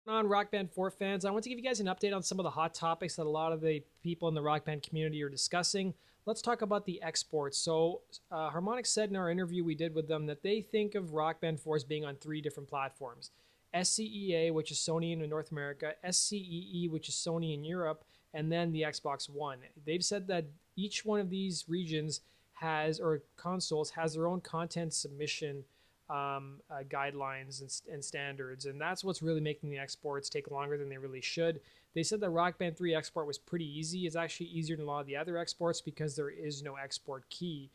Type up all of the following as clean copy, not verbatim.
On Rock Band 4 fans, I want to give you guys an update on some of the hot topics that a lot of the people in the Rock Band community are discussing. Let's talk about the exports. So Harmonix said in our interview we did with them that they think of Rock Band 4 as being on 3 different platforms. SCEA, which is Sony in North America, SCEE, which is Sony in Europe, and then the Xbox One. They've said that each one of these regions or consoles has their own content submission guidelines and standards, and that's what's really making the exports take longer than they really should. They said the Rock Band 3 export was pretty easy. It's actually easier than a lot of the other exports because there is no export key.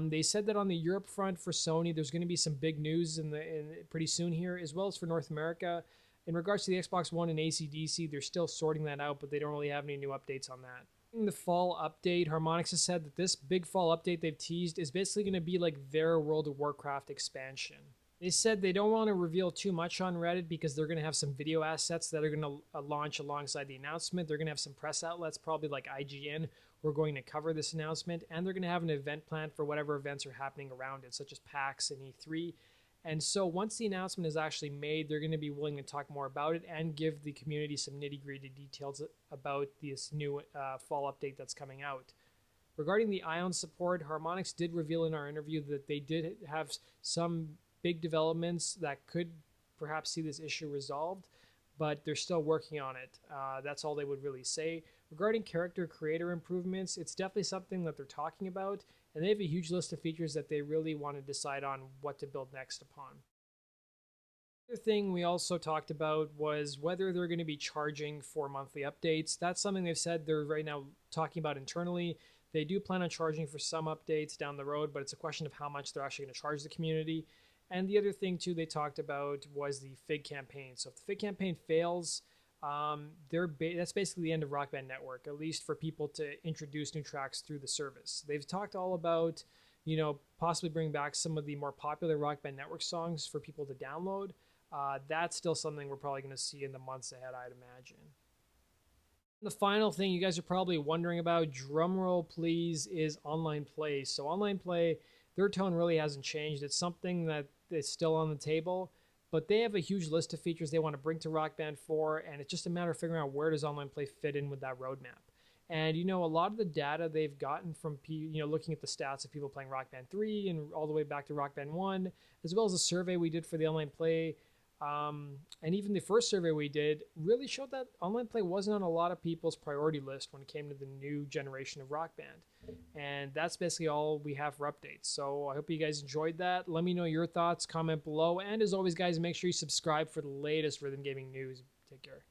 They said that on the Europe front for Sony, there's going to be some big news pretty soon here, as well as for North America. In regards to the Xbox One and AC/DC, they're still sorting that out, but they don't really have any new updates on that. In the fall update, Harmonix has said that this big fall update they've teased is basically going to be like their World of Warcraft expansion. They said they don't want to reveal too much on Reddit because they're going to have some video assets that are going to launch alongside the announcement. They're going to have some press outlets, probably like IGN, who are going to cover this announcement, and they're going to have an event plan for whatever events are happening around it, such as PAX and E3. And so once the announcement is actually made, they're going to be willing to talk more about it and give the community some nitty-gritty details about this new fall update that's coming out. Regarding the Ion support, Harmonix did reveal in our interview that they did have some big developments that could perhaps see this issue resolved, but they're still working on it. That's all they would really say. Regarding character creator improvements, it's definitely something that they're talking about, and they have a huge list of features that they really want to decide on what to build next upon. The other thing we also talked about was whether they're going to be charging for monthly updates. That's something they've said they're right now talking about internally. They do plan on charging for some updates down the road, but it's a question of how much they're actually going to charge the community. And the other thing too they talked about was the FIG campaign. So if the FIG campaign fails, that's basically the end of Rock Band Network, at least for people to introduce new tracks through the service. They've talked all about, possibly bring back some of the more popular Rock Band Network songs for people to download. That's still something we're probably going to see in the months ahead, I'd imagine. And the final thing you guys are probably wondering about, drumroll please, is online play. So online play, their tone really hasn't changed. It's something that is still on the table, but they have a huge list of features they want to bring to Rock Band 4, and it's just a matter of figuring out where does online play fit in with that roadmap. And a lot of the data they've gotten from looking at the stats of people playing Rock Band 3 and all the way back to Rock Band 1, as well as the survey we did for the online play, and even the first survey we did really showed that online play wasn't on a lot of people's priority list when it came to the new generation of Rock Band. And that's basically all we have for updates. So I hope you guys enjoyed that. Let me know your thoughts, comment below. And as always, guys, make sure you subscribe for the latest rhythm gaming news. Take care.